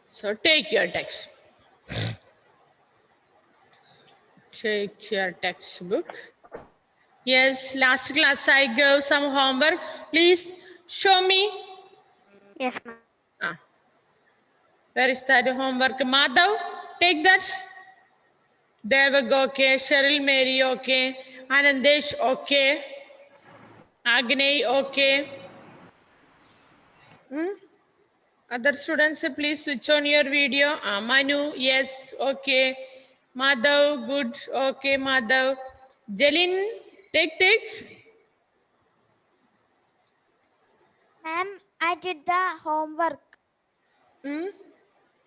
So take your text. Take your textbook. Yes, last class I gave some homework. Please show me. Yes, ma'am. Ah, where is that homework? Madhav, take that. Devak, okay. Cheryl Mary, okay. Anandesh, okay. Agney, okay. Other students, please switch on your video. Manu, yes, okay. Madhav, good, okay, Madhav. Jelin, take. Ma'am, I did the homework. Hmm?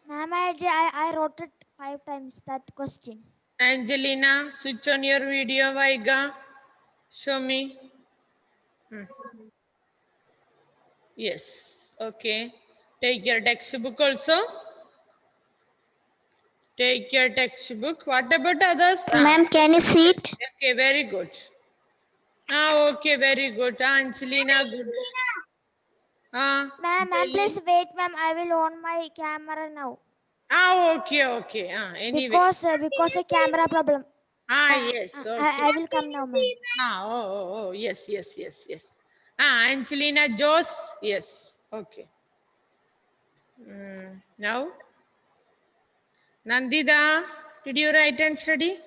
Ma'am, I wrote it 5 times that questions. Angelina, switch on your video, Vaiga. Show me. Yes, okay. Take your textbook also. Take your textbook. What about others? Ma'am, can you see it? Okay, very good. Okay, very good. Angelina, good. Ma'am, please wait, ma'am. I will on my camera now. Okay. Anyway. Because a camera problem. Yes, okay. I will come now, ma'am. Yes. Angelina, Jose, yes, okay. Now, Nandita, did you write and study?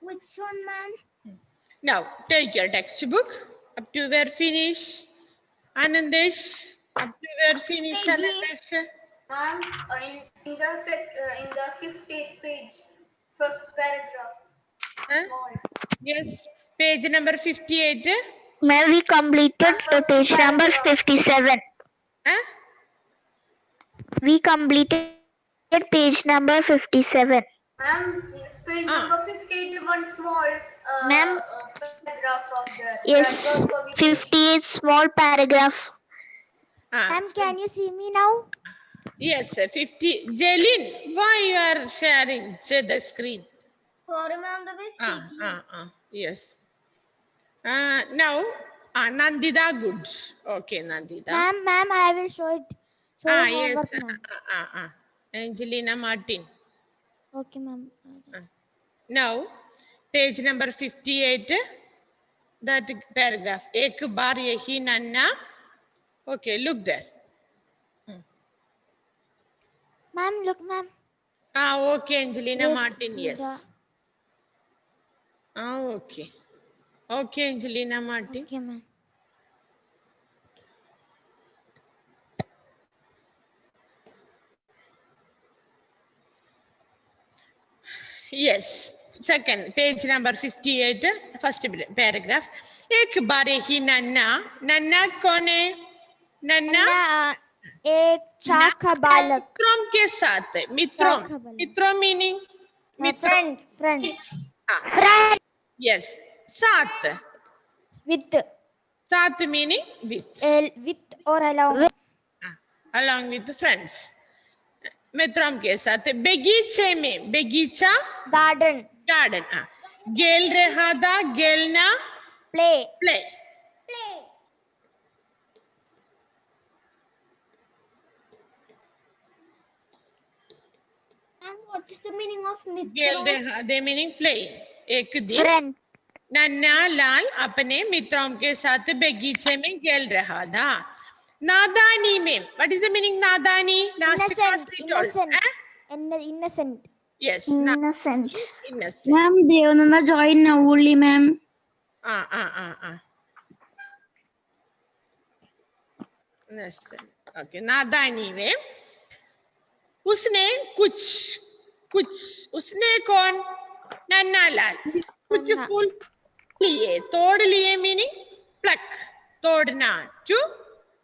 Which one, ma'am? Now, take your textbook up to where finish. Anandesh, up to where finish, Anandesh. Ma'am, in the 58th page, first paragraph. Small. Yes, page number 58. Ma'am, we completed the page number 57. We completed page number 57. Ma'am, page number 58, one small Ma'am, paragraph of the. yes, 58 small paragraph. Ma'am, can you see me now? Yes, 50. Jelin, why you are sharing the screen? Sorry, ma'am, the mistake. Yes. Now, Nandita, good. Okay, Nandita. Ma'am, I will show it. Yes. Homework, ma'am. Angelina Martin. Okay, ma'am. Now, page number 58, that paragraph. Ek baar yahi nanna. Okay, look there. Ma'am, look, ma'am. Okay, Angelina Wait, Martin, yes. Okay. Okay, Angelina Martin. Okay, ma'am. Yes. Second, page number 58, first paragraph. Ek baar hi nanna. Nanna कौन है? Nanna एक चाका बालक. मित्रों के साथ है. मित्रों meaning? Friend. Friend. Yes. साथ. With. साथ meaning with. With or along. Along with friends. मित्रों के साथ बगीचे में बगीचा Garden. गेल रहा था गेलना Play. And what is the meaning of गेल रहा दे meaning play. एक दिन Friend. नन्ना लाल अपने मित्रों के साथ बगीचे में गेल रहा था. नादानी में, what is the meaning नादानी? Last class we told. Innocent. Yes. Innocent. Innocent. Ma'am, Devananda join now only, ma'am. Innocent. Okay. नादानी में उसने कुछ उसने कौन? नन्ना लाल कुछ फूल लिए तोड़ लिए meaning pluck. तोड़ना to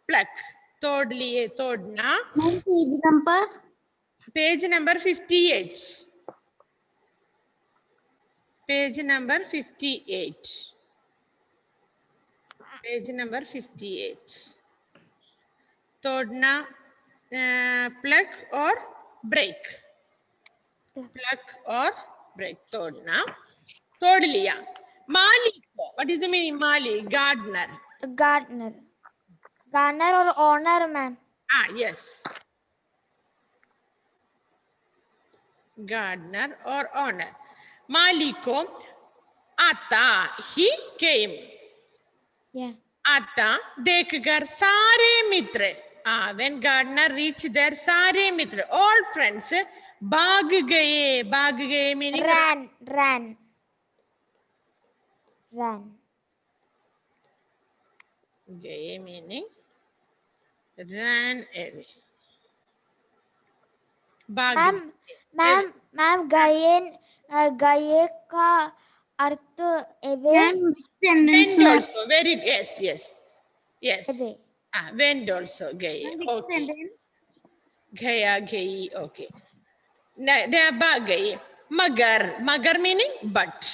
pluck. तोड़ लिए तोड़ना. Page number 58. Page number 58. Page number 58. तोड़ना pluck or break. Pluck or break. तोड़ना. तोड़ लिया. माली को. What is the meaning? Mali? Gardener. Gardener or owner, ma'am. Ah, yes. Gardener or owner. Maliko आता. He came. Yeah. आता देखकर सारे मित्र. When gardener reached there, सारे मित्र, all friends भाग गए meaning Ran. गए meaning ran away. भाग Ma'am, gaye का अर्थ away. Ma'am, which sentence, went ma'am? also. Very yes. Away. Went also गए. Ma'am, which Okay. sentence? गया गई. Okay. भाग गई. मगर meaning but.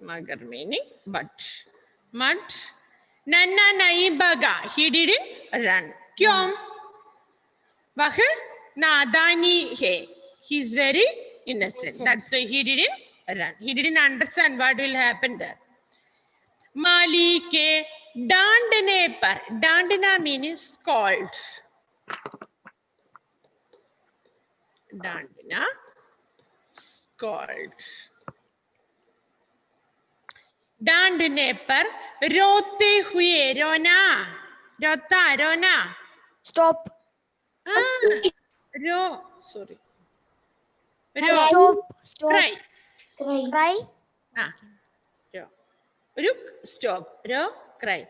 Magar meaning but. Nanna nahi baga. He didn't run. क्यों? वह नादानी है. He is very innocent. That's why he didn't run. He didn't understand what will happen there. माली के डांटने पर. डांटना meaning scold. डांटना scold. डांटने पर रोते हुए. रोना. Stop. Sorry. Stop. Cry. रुक. Stop. Cry.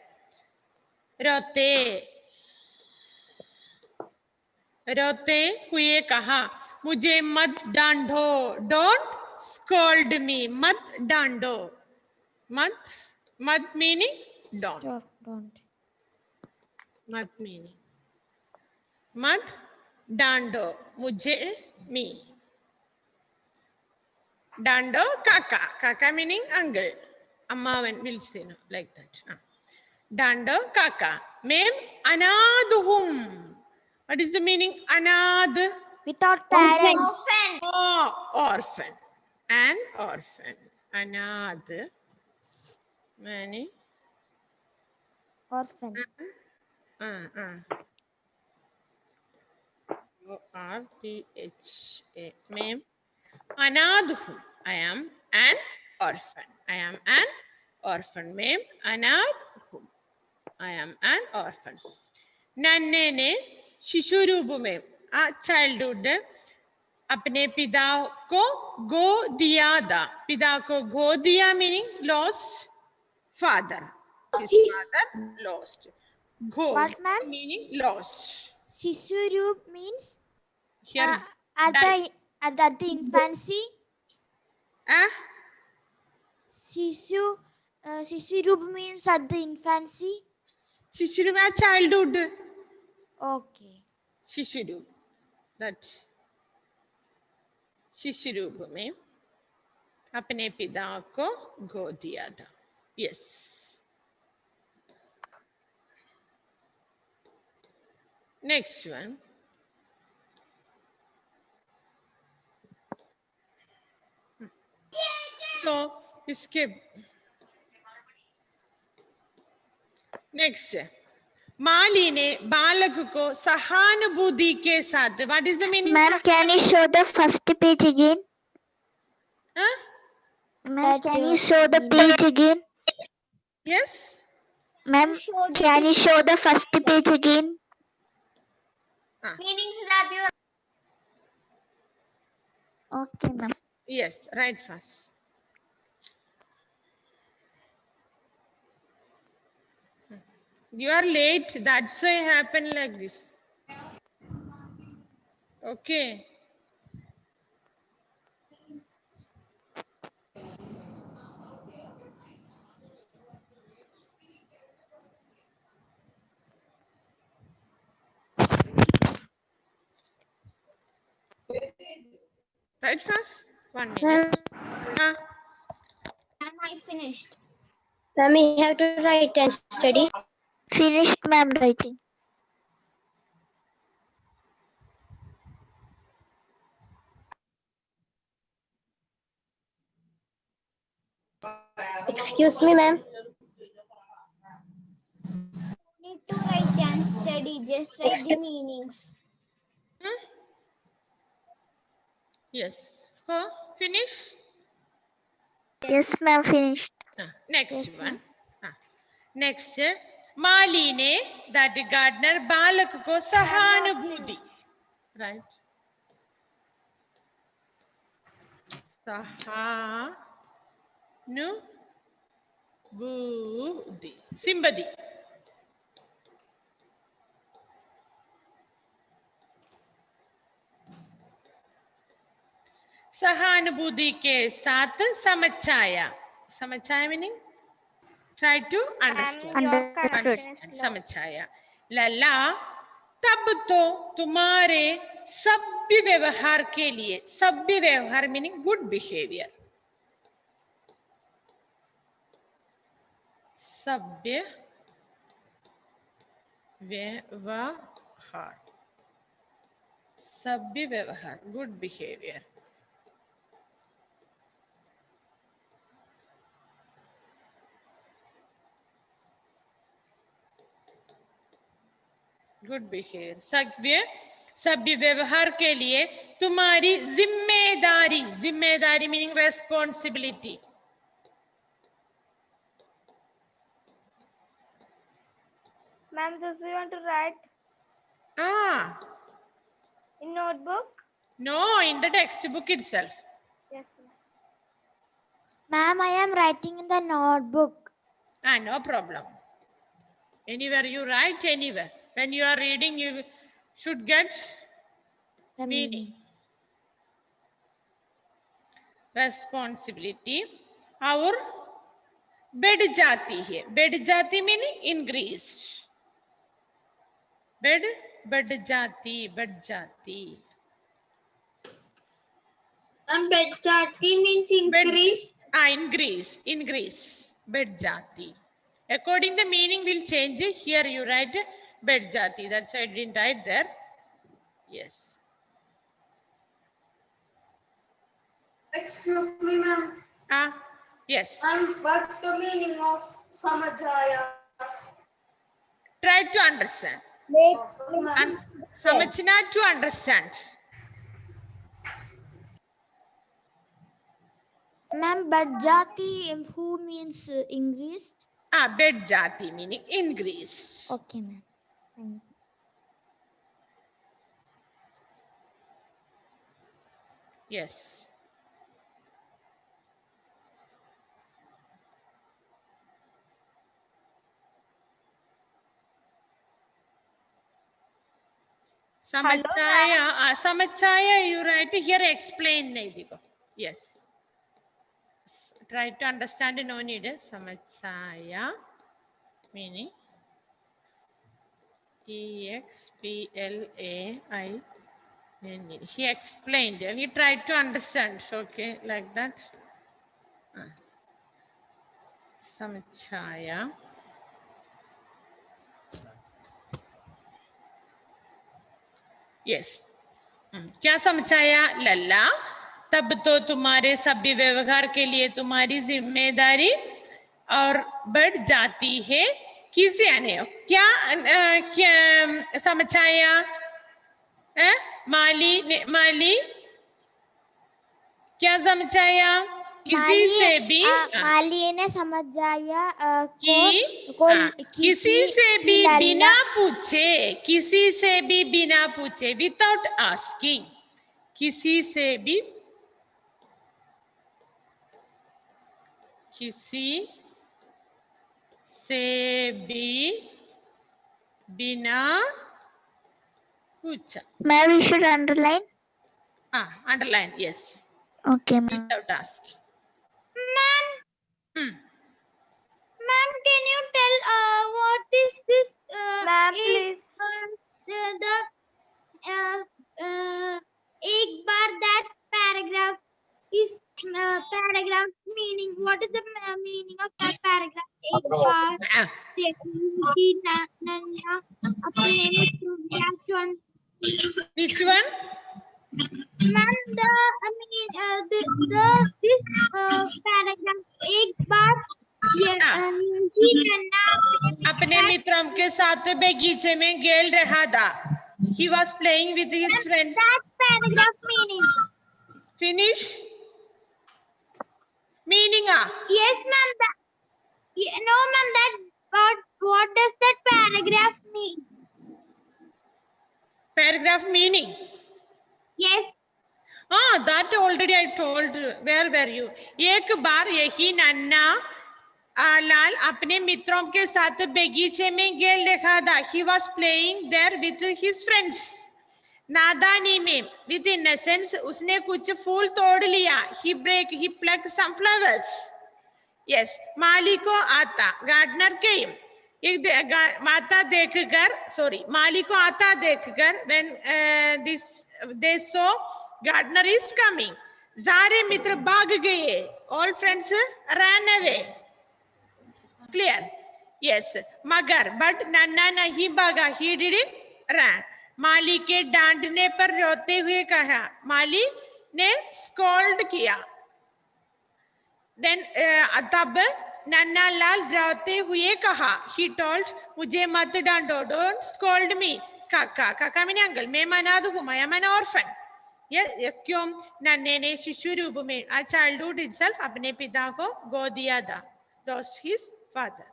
रोते हुए कहा मुझे मत डांटो. Don't scold me. मत डांटो. मत meaning don't. Stop. Don't. मत meaning मत डांटो मुझे. me. डांटो काका meaning uncle. Amma will say no, like that. डांटो काका. Ma'am, अनादहुम. What is the meaning anad? Without parents. Orphan. An orphan. Anad meaning Orphan. O-R-P-H-A. Ma'am, anadhum. I am an orphan. Ma'am, anadhum. I am an orphan. नन्हे ने शिशु रूप में childhood अपने पिता को गो दिया था. पिता को गो दिया meaning lost father. His father lost. Go What, ma'am? meaning lost. Sisurup means Here at the infancy. Sisurup means at the infancy. शिशु में childhood. Okay. शिशु that शिशु रूप में अपने पिता को गो दिया था. Yes. Next one. So skip. Next. माली ने बालक को सहानुभूति के साथ. What is the meaning? Ma'am, can you show the first page again? Ma'am, can you show the page again? Yes. Ma'am, can you show the first page again? Meanings that you Okay, ma'am. Yes. Right fast. You are late. That's why it happened like this. Okay. Right fast. 1 minute. Ma'am, I finished. Ma'am, we have to write and study. Finished, ma'am, writing. Excuse me, ma'am. Need study. Just write the meanings. Yes. Huh? Finish. Yes, ma'am. Finished. Next Yes, one. ma'am. Next. माली ने that gardener बालक को सहानुभूति. Right. सहानुभूति. Sympathy. सहानुभूति के साथ समझाया. समझाया meaning try to understand. Understood. समझाया. लला तब तो तुम्हारे सभ्य व्यवहार के लिए. सभ्य व्यवहार meaning good behavior. सभ्य व्यवहार. सभ्य व्यवहार good behavior. Good behaviour. सभ्य व्यवहार के लिए तुम्हारी जिम्मेदारी. जिम्मेदारी meaning responsibility. Ma'am, does we want to write in notebook? No, in the textbook itself. Yes, ma'am. Ma'am, I am writing in the notebook. No problem. Anywhere you write, anywhere. When you are reading, you should get The meaning. Responsibility. और बढ़ जाती है. बढ़ जाती meaning increase. बढ़ जाती. बढ़ जाती. And bedjati means increase. Increase. बढ़ जाती. According the meaning will change. Here you write बढ़ जाती. That's why I didn't write there. Yes. Excuse me, ma'am. Yes. What's the meaning of samajaya? Try to understand. And samajhna to understand. Ma'am, but jati who means increased? बढ़ जाती meaning increase. Okay, ma'am. Thank you. Yes. समझाया you write here explain नहीं देखो. Yes. Try to understand no need. समझाया meaning EXPLAI. He explained. He tried to understand. Okay, like that. समझाया. Yes. क्या समझाया? लल्ला तब तो तुम्हारे सभ्य व्यवहार के लिए तुम्हारी जिम्मेदारी और बढ़ जाती है. किसी ने क्या समझाया? माली क्या समझाया? किसी से भी माली ने समझाया किसी से भी बिना पूछे विदाउट आस्किंग. किसी से भी बिना पूछा. Ma'am, we should underline. Underline. Yes. Okay, ma'am. Without asking. Ma'am, can you tell what is this? Ma'am, please. एक बार that paragraph is paragraph meaning. What is the meaning of that paragraph? एक बार Which one? Ma'am, this paragraph एक बार अपने मित्रों के साथ बगीचे में खेल रहा था. He was playing with his friends. That paragraph meaning. Finish. Meaning Yes, ma'am. No, ma'am. What does that paragraph mean? Paragraph meaning. Yes. That already I told. Where were you? एक बार यही नन्ना लाल अपने मित्रों के साथ बगीचे में खेल रहा था. He was playing there with his friends. नादानी में with innocence उसने कुछ फूल तोड़ लिया. He plucked some flowers. Yes. माली को आता. Gardener came. माता देखकर माली को आता देखकर when they saw gardener is coming. सारे मित्र भाग गए. All friends ran away. Clear? Yes. मगर but नन्ना नहीं भागा. He didn't run. माली के डांटने पर रोते हुए कहा. माली ने scold किया. Then तब नन्ना लाल रोते हुए कहा. He told मुझे मत डांटो. Don't scold me. काका meaning uncle. मैं अनाथ हूँ. I am an orphan. क्यों? नन्हे ने शिशु रूप में a childhood itself अपने पिता को गोद दिया था. Lost his father.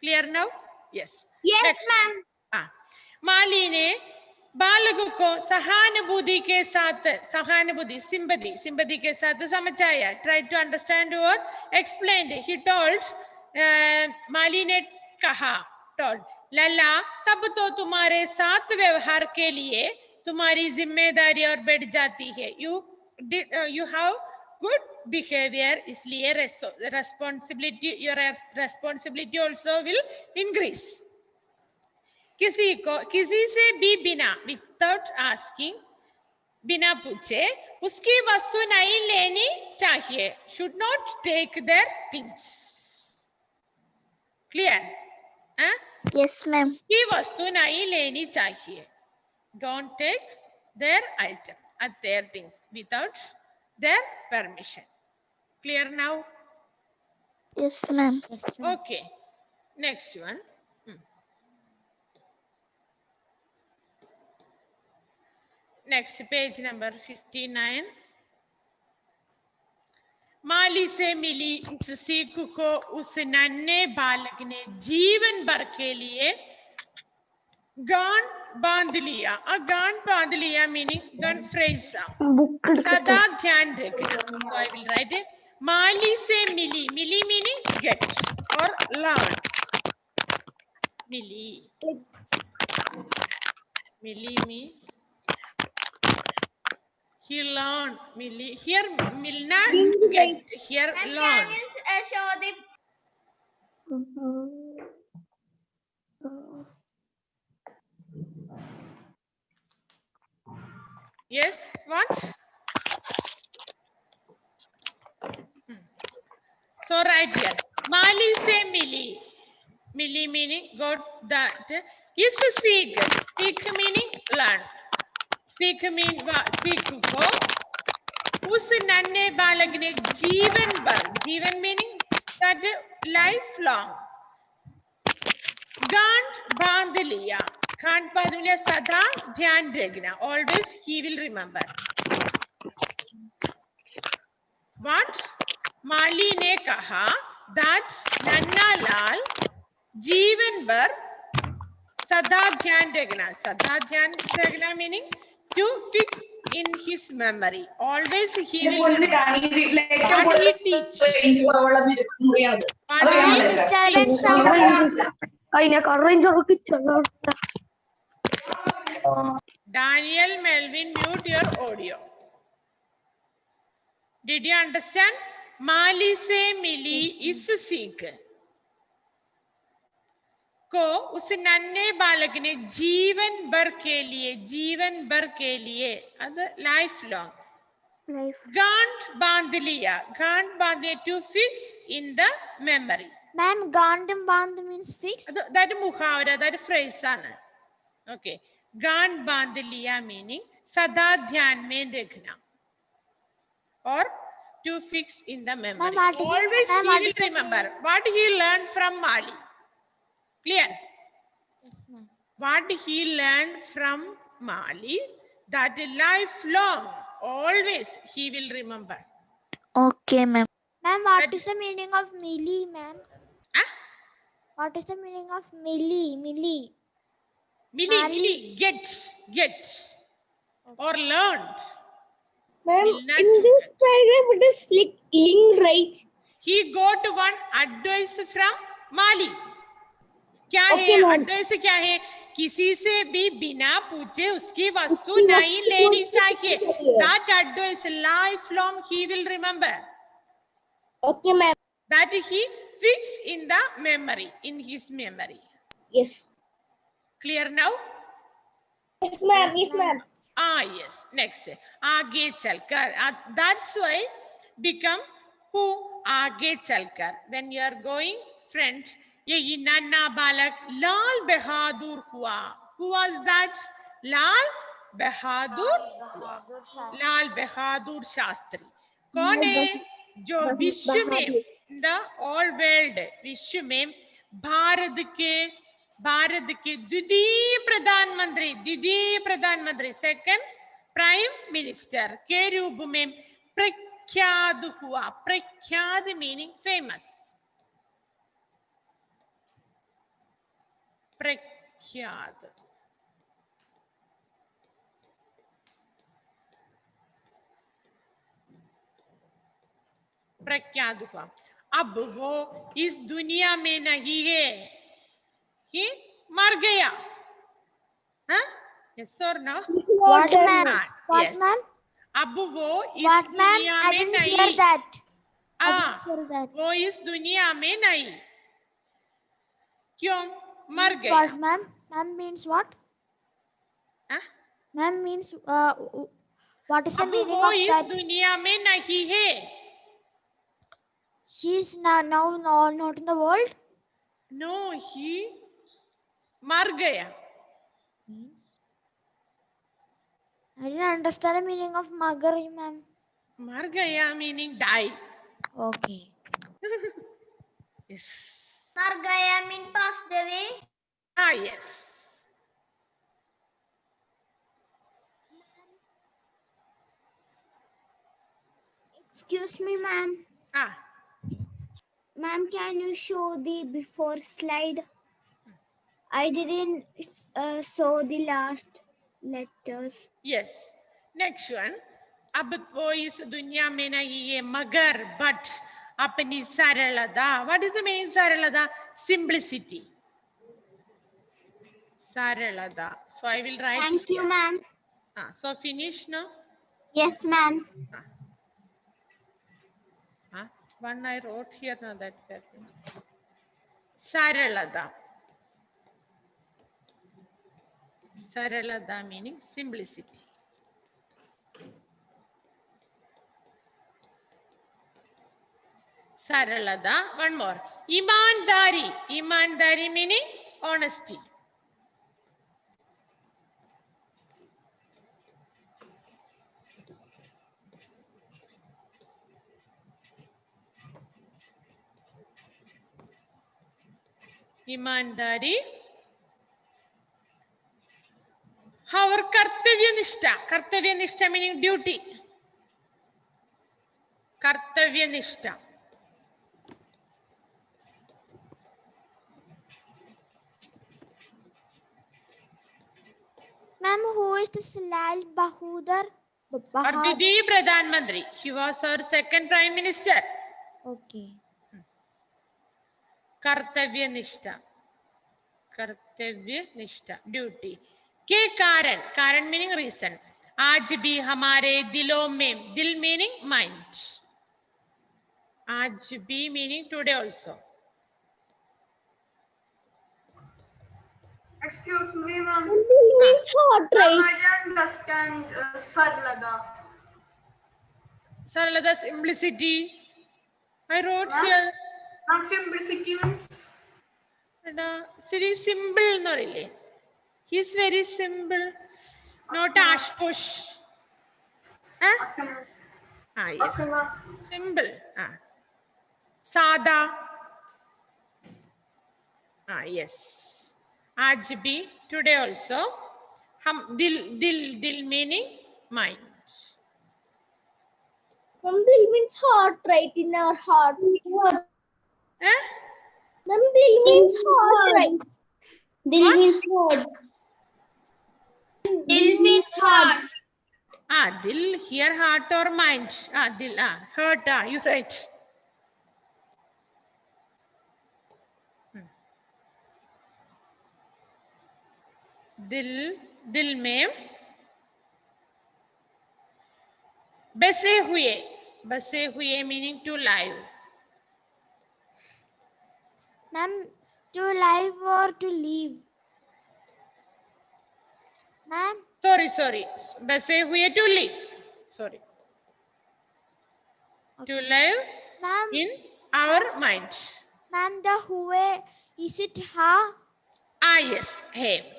Clear now? Yes. Yes, ma'am. माली ने बालक को सहानुभूति के साथ sympathy के साथ समझाया. Try to understand or explain. He told माली ने कहा told लला तब तो तुम्हारे साथ व्यवहार के लिए तुम्हारी जिम्मेदारी और बढ़ जाती है. You have good behavior इसलिए your responsibility also will increase. किसी से भी बिना without asking बिना पूछे उसकी वस्तु नहीं लेनी चाहिए. Should not take their things. Clear? Yes, ma'am. उसकी वस्तु नहीं लेनी चाहिए. Don't take their item at their things without their permission. Clear now? Yes, ma'am. Okay. Next one. Next page number 59. माली से मिली इस सीख को उस नन्हे बालक ने जीवन भर के लिए गांठ बांध लिया. गांठ बांध लिया meaning gun phrase. सदा ध्यान रखना. So I will write it. माली से मिली meaning get or learn. Milli me. He learned. Here milna get. Here learn. Show the. Yes. What? So right here. Mali se mili. Mili meaning got that. Is seek. Seek meaning learn. सीख को उस नन्हे बालक ने जीवन meaning that life long गांठ बांध लिया. सदा ध्यान रखना. Always he will remember. What? माली ने कहा that नन्ना लाल जीवन भर सदा ध्यान रखना meaning to fix in his memory. Always he will teach. Daniel Melvin, mute your audio. Did you understand? माली से मिली इस सीख को उस नन्हे बालक ने जीवन भर के लिए लाइफ लॉन्ग गांठ बांध लिया. to fix in the memory. Ma'am, गांठ बांध means fix. that मुहावरा, that phrase ആണ്. Okay. गांठ बांध लिया meaning सदा ध्यान में रखना. और to fix in the memory. what is- Always ma'am, he what will is the remember what he learned from Mali. Clear? Yes, ma'am. What he learned from Mali, that lifelong, always he will remember. Okay, ma'am. Ma'am, what That- is the meaning of milli, ma'am? Huh? What is the meaning of milli? Milli. Mili, get, or learned. Ma'am, Milna in to this get. paragraph, it is like ling, right? He got one advice from Mali. क्या Okay, है ma'am. Advice क्या है? किसी से भी बिना पूछे उसकी वस्तु नहीं लेनी चाहिए. That advice lifelong he will remember. Okay, ma'am. That he fixed in the memory, in his memory. Yes. Clear now? Yes, ma'am. Yes, ma'am. Yes. Next. आगे चलकर. That's why become who? आगे चलकर. When you are going, friend, यही नन्हा बालक लाल बहादुर हुआ. Who was that? Lal Bahadur हुआ. लाल बहादुर शास्त्री. कौन है जो विश्व में, the all world, विश्व में भारत के द्वितीय प्रधानमंत्री सेकंड प्राइम मिनिस्टर के रूप में प्रख्यात हुआ. प्रख्यात मीनिंग फेमस. प्रख्यात. प्रख्यात हुआ. अब वो इस दुनिया में नहीं है, कि मर गया. हाँ? Yes or no? What, ma'am? What, Yes. ma'am? अब वो इस What, ma'am? दुनिया I में didn't नहीं. hear that. I हाँ, didn't hear that. वो इस दुनिया में नहीं. क्यों? मर Means गया. what, ma'am? Ma'am means what? हाँ? Ma'am means what is the अब meaning वो of इस that? दुनिया में नहीं है. She is now not in the world. No, he मर गया. I didn't understand the meaning of Magari, ma'am. मर गया meaning die. Okay. Yes. Margaya mean passed away. Yes. Excuse me, ma'am. Ah, Ma'am, can you show the before slide? I didn't show the last letters. yes. Next one. अब वो इस दुनिया में नहीं है मगर but अपनी सरलता. What is the meaning सरलता? Simplicity. सरलता. So I will write Thank here. you, ma'am. So finish now. Yes, ma'am. One I wrote here now that. Saralada. Saralada meaning simplicity. Saralada. One more. Imandari. Imandari meaning honesty. ईमानदारी और कर्तव्यनिष्ठा meaning duty. कर्तव्यनिष्ठा. Ma'am, who is this Lal Bahadur? और द्वितीय प्रधानमंत्री. He was our second prime minister. Okay. कर्तव्यनिष्ठा. कर्तव्यनिष्ठा duty के कारण मीनिंग रीजन. आज भी हमारे दिलों में, दिल मीनिंग माइंड. आज भी meaning today also. Excuse me, ma'am. It's hot, Ma'am, right? I don't understand Sarlada. Saralada simplicity. I wrote Huh? here. Ma'am, simplicity means. Very simple, no really. He's very simple. Not ash push. Huh? Okay, ma'am. Yes. Okay, ma'am. Simple. Sada. Yes. आज भी, today also. हम दिल meaning mind. Dil means heart, right? In our heart. Eh? Dil means heart, right? Dil means heart. Dil means heart. Dil here heart or mind. Dil heart. You're right. दिल में बसे हुए meaning to live. Ma'am, to live or to leave? Ma'am, Sorry. बसे हुए to live. Sorry. To live ma'am, in our mind. ma'am, the हुए, is it ha? Yes, है.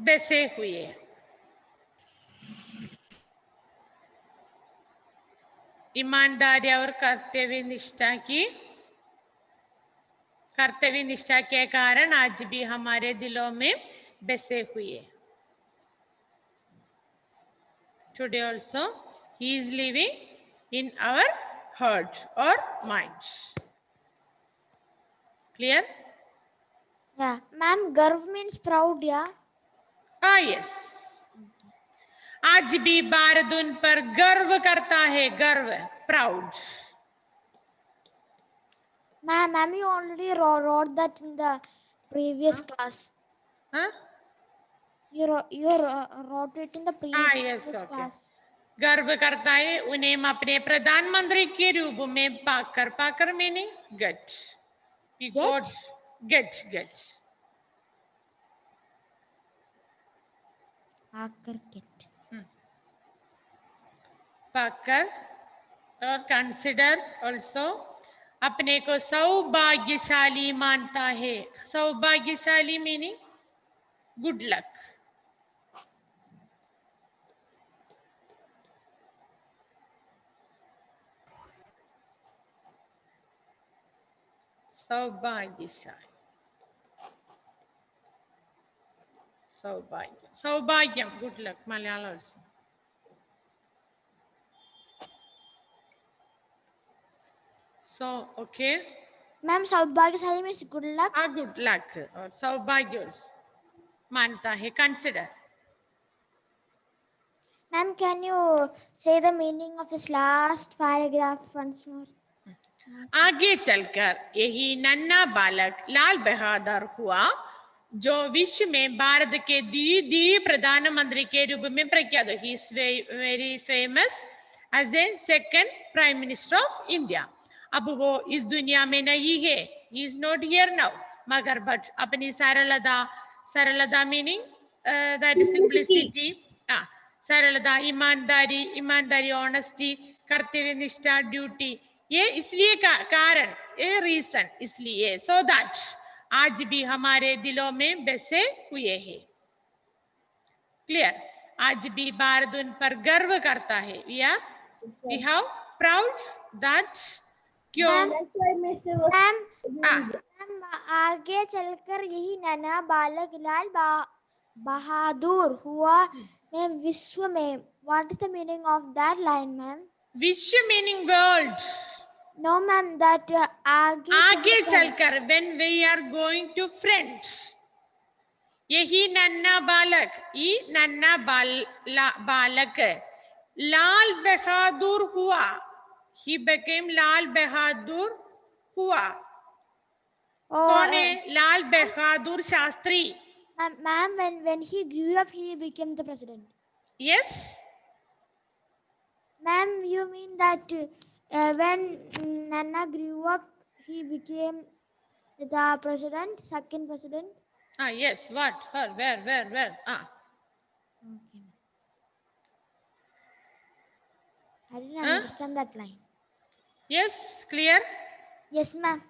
बसे हुए. ईमानदारी और कर्तव्य निष्ठा के कारण आज भी हमारे दिलों में बसे हुए. Today also he is living in our heart or mind. Clear? Yeah. Ma'am, garv means proud, yeah? Yes. आज भी भारत उन पर गर्व करता है. गर्व, proud. Ma'am, you already wrote that in the previous class. You wrote it in the previous yes, okay. class. गर्व करता है, उन्हें हम अपने प्रधानमंत्री के रूप में पाकर मीनिंग get. Get. Get. पाकर और consider also. अपने को सौभाग्यशाली मानता है. सौभाग्यशाली meaning good luck. Saubhagyam good luck. Malayalam also. So, okay. Ma'am, saubhagyasali means good luck. Good luck or saubhagya मानता है, consider. Ma'am, can you say the meaning of this last paragraph once more? आगे चलकर यही नन्हा बालक लाल बहादुर हुआ जो विश्व में भारत के दिव्य प्रधानमंत्री के रूप में प्रख्यात है. He is very famous as a second prime minister of India. अब वो इस दुनिया में नहीं है. He is not here now. मगर but अपनी सरलता meaning that is simplicity. सरलता, ईमानदारी, honesty, कर्तव्य निष्ठा, duty. ये इसलिए कारण, ये रीजन इसलिए, so that आज भी हमारे दिलों में बसे हुए हैं. क्लियर? आज भी भारत उन पर गर्व करता है. We have proud that क्यों? मैम, आगे चलकर यही नन्हा बालक लाल बहादुर हुआ मैं विश्व में. What is the meaning of that line, ma'am? विश्व meaning world. No, ma'am, that आगे चलकर when we are going to front. यही नन्हा बालक लाल बहादुर हुआ. He became लाल बहादुर हुआ. कौन है? Lal Bahadur Shastri. Ma'am, when he grew up, he became the president. Yes. Ma'am, you mean that when Nana grew up, he became the president, second president? Yes. What? Where? Okay. I didn't understand that line. Yes. Clear? Yes, ma'am.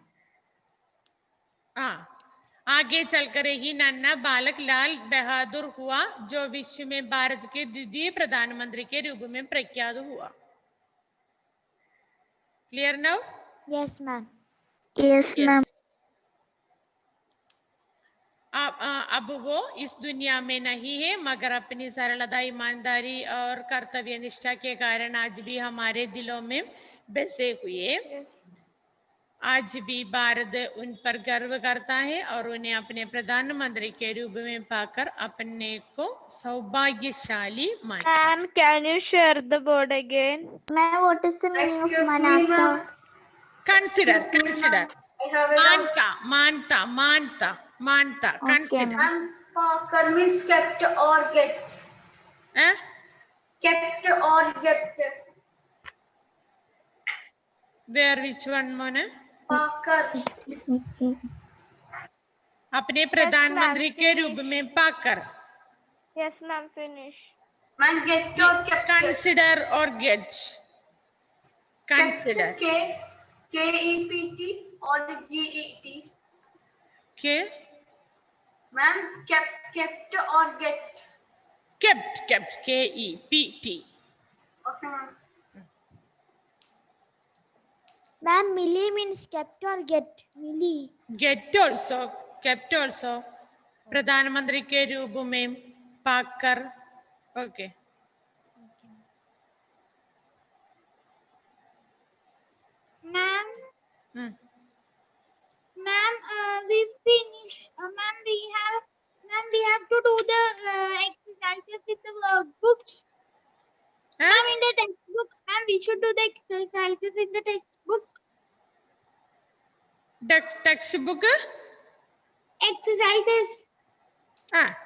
आगे चलकर ही नन्हा बालक लाल बहादुर हुआ जो विश्व में भारत के द्वितीय प्रधानमंत्री के रूप में प्रख्यात हुआ. Clear now? Yes, ma'am. Yes, Yes. ma'am. अब वो इस दुनिया में नहीं है मगर अपनी सरलता ईमानदारी और कर्तव्य निष्ठा के कारण आज भी हमारे दिलों में बसे हुए. आज भी भारत उन पर गर्व करता है और उन्हें अपने प्रधानमंत्री के रूप में पाकर अपने को सौभाग्यशाली मानता है. Ma'am, can you share the board again? Ma'am, what is the meaning of Excuse me, manata? ma'am. Consider, Excuse me, consider. ma'am. I have a doubt. Manta. Okay, Consider. ma'am. Ma'am, Parker means kept or get. Eh? Kept or get. Where, which one, Mona? Parker. अपने प्रधानमंत्री के रूप में पाकर. Yes, ma'am, finish. Man, get or kept. Consider or get. Consider. Kept, K-E-P-T or G-E-T. Okay. Ma'am, kept or get. Kept, K-E-P-T. Okay, ma'am. Ma'am, Millie means kept or get. Millie. Get also, kept also. प्रधानमंत्री के रूप में पाकर. Okay. Ma'am, Hmm. ma'am, we finish. Ma'am, we have to do the exercises in the workbooks. Huh? Ma'am, in the textbook. Ma'am, we should do the exercises in the textbook. Textbook. Exercises. Ah.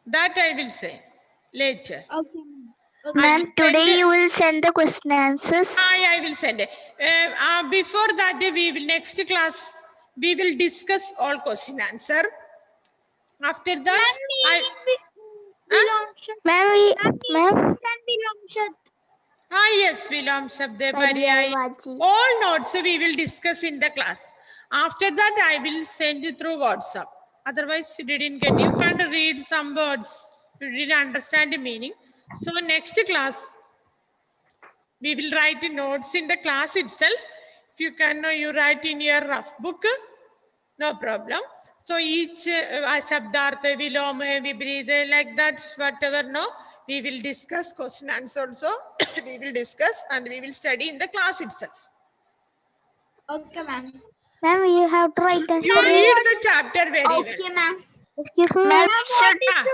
That I will say later. Okay, ma'am. Ma'am, today you will send the question answers. I will send it. Before that, we will next class. We will discuss all question answer. After that, Ma'am, yes, Vilam Shabde Paryai. All notes we will discuss in the class. After that, I will send you through WhatsApp. Otherwise, you didn't get. You can't read some words. You didn't understand the meaning. So next class, we will write the notes in the class itself. If you can, you write in your rough book. No problem. So each Shabdartha, Viloma, Vibrida, like that, whatever, no, we will discuss question answer also. We will discuss and we will study in the class itself. Okay, ma'am. ma'am, you have to write and You study. read the chapter very well. Okay, ma'am. Excuse me, ma'am. Ah,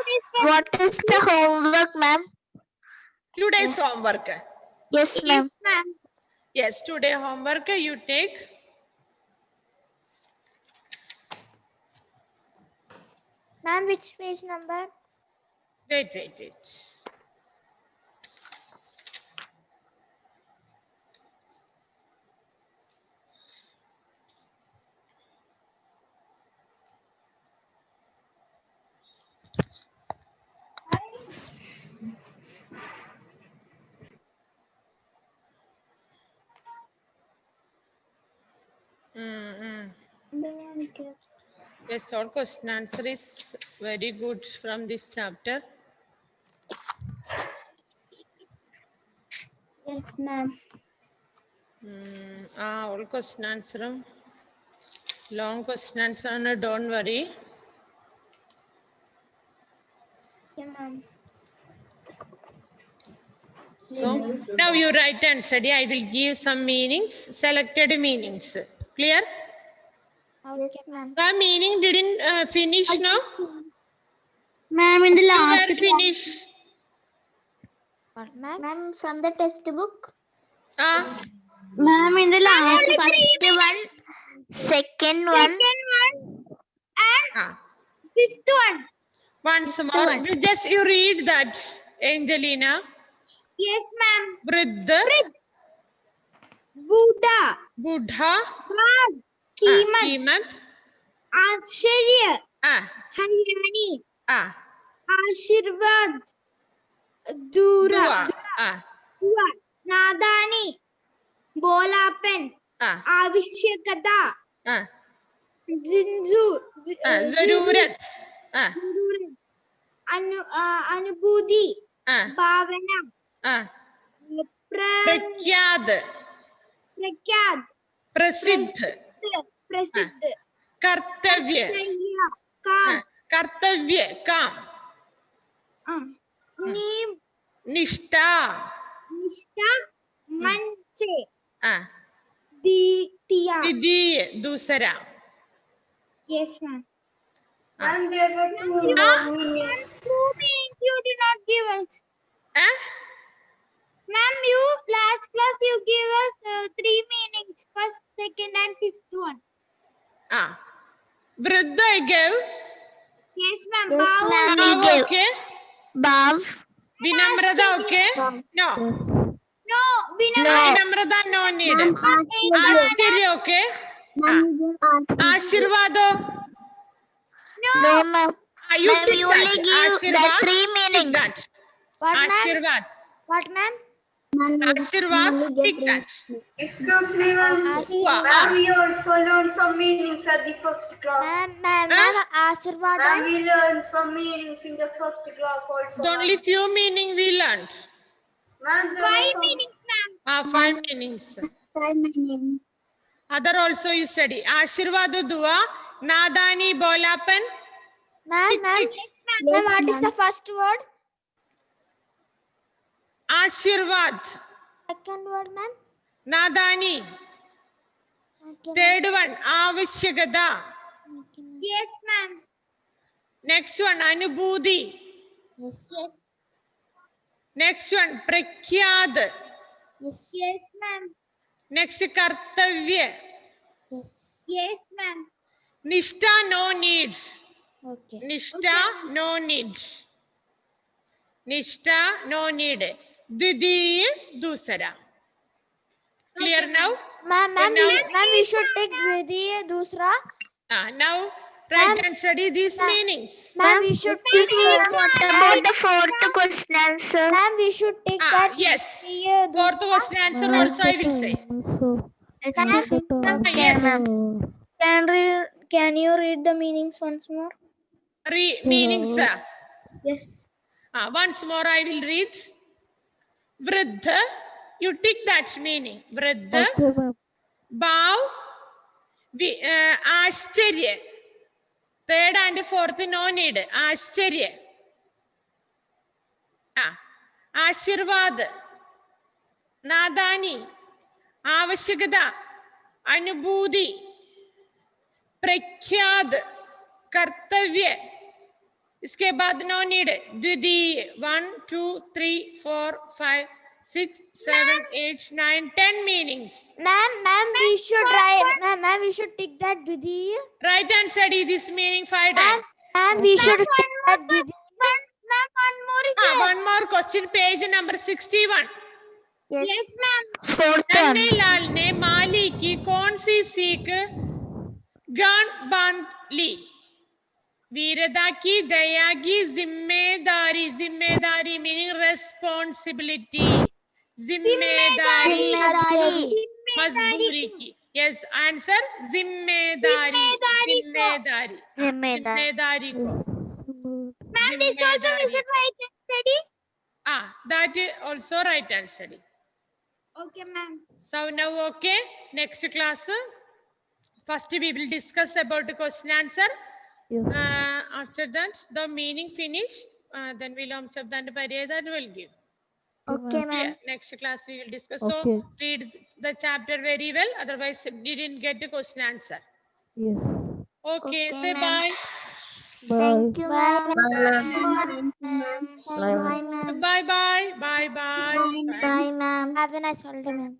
What is the homework, ma'am? today's homework. Yes, ma'am. Ma'am. Yes, today homework you take. Ma'am, which page number? Wait. Yes, all question answer is very good from this chapter. Yes, ma'am. All question answer. Long question answer, no, don't worry. Okay, ma'am. So now you write and study. I will give some meanings, selected meanings. Clear? Yes, ma'am. The meaning didn't finish now. Ma'am, in the You last were finish. Ma'am, from the textbook. Ma'am, in the last first one, second one, Ah. Fifth one. Once more, you read that, Angelina. Yes, ma'am. Vriddha, Buddha. Buddha, Rag. कीमत. कीमत, आश्चर्य. हरियाणी. आशीर्वाद. दूरा. दुआ. नादानी. बोलापन. आवश्यकता. जिंजू जरूरत अनुभूति भावना प्रख्यात प्रख्यात प्रसिद्ध प्रसिद्ध कर्तव्य काम कर्तव्य काम निष्ठा निष्ठा मन से हाँ दिया द्वितीय दूसरा yes ma'am And there were two meanings. two meanings you did not give us ma'am you last class you gave us three meanings first second and fifth one वृद्ध I gave yes ma'am Yes, Bhav- ma'am. Bhav, We gave. okay Bhav. vinamrata okay no no No. vinamrata no need आश्चर्य okay आशीर्वादो No, ma'am. you Ma'am, take you that. only give Ashirvad, that three take meanings. that. what ma'am Ashirvad. what ma'am Ashirvad, take that. Excuse me, ma'am. Ma'am, we also learned some meanings at the first class. ma'am Ashirvad Ma'am, we learned some meanings in the first class also. The only few meaning we learned. Ma'am, there were five some... meanings ma'am 5 meanings. Other also you study. Ashirvadu dua, nadani bolapan. ma'am what is the first word Ashirvad, second word ma'am nadani. Third one, avashyagada. yes ma'am Next one, anubudhi. yes Next one, prakhyad. yes ma'am Next, kartavya. yes ma'am Nishtha, no needs. okay Nishtha, no needs. Nishtha, no need. Dvidiya, dusara. Clear now? ma'am we should take Dvidiya Dusra Now, write and study these meanings. ma'am we should take What about the fourth question answer? ma'am we should take that Yes. Dvidiya Fourth question answer also I will say. Yes. Can you read the meanings once more Meanings. yes Once more I will read. Vriddha, you take that meaning. Vriddha, bhav, आश्चर्य. Third and fourth no need. आश्चर्य. आशीर्वाद. नादानी. आवश्यकता. अनुभूति. प्रख्यात. कर्तव्य. इसके बाद नो नीड. द्वितीय. 1 2 3 4 5 6 7 8 9 10 meanings. ma'am we should write ma'am we should take that Dvidiya Write and study this meaning 5 times. ma'am we should take that Dvidiya ma'am one more is One more question, page number 61. yes ma'am Fourth one. नन्हे लाल ने माली की कौन सी सीख गांठ बांध ली? वीरता की, दया की, जिम्मेदारी. जिम्मेदारी मीनिंग रेस्पॉन्सिबिलिटी. जिम्मेदारी मजबूरी की. यस आंसर जिम्मेदारी. जिम्मेदारी जिम्मेदारी को. ma'am this also we should write and study that also write and study. okay ma'am So now okay, next class. First we will discuss about the question answer. After that the meaning finish. Then we'll Shabd and Parya that will give. okay ma'am Yeah, next class we will discuss. So read the chapter very well. Otherwise you didn't get the question answer. Yes. Okay, say ma'am. bye. Thank you, ma'am. bye ma'am Bye bye. Bye bye. bye ma'am have a nice holiday ma'am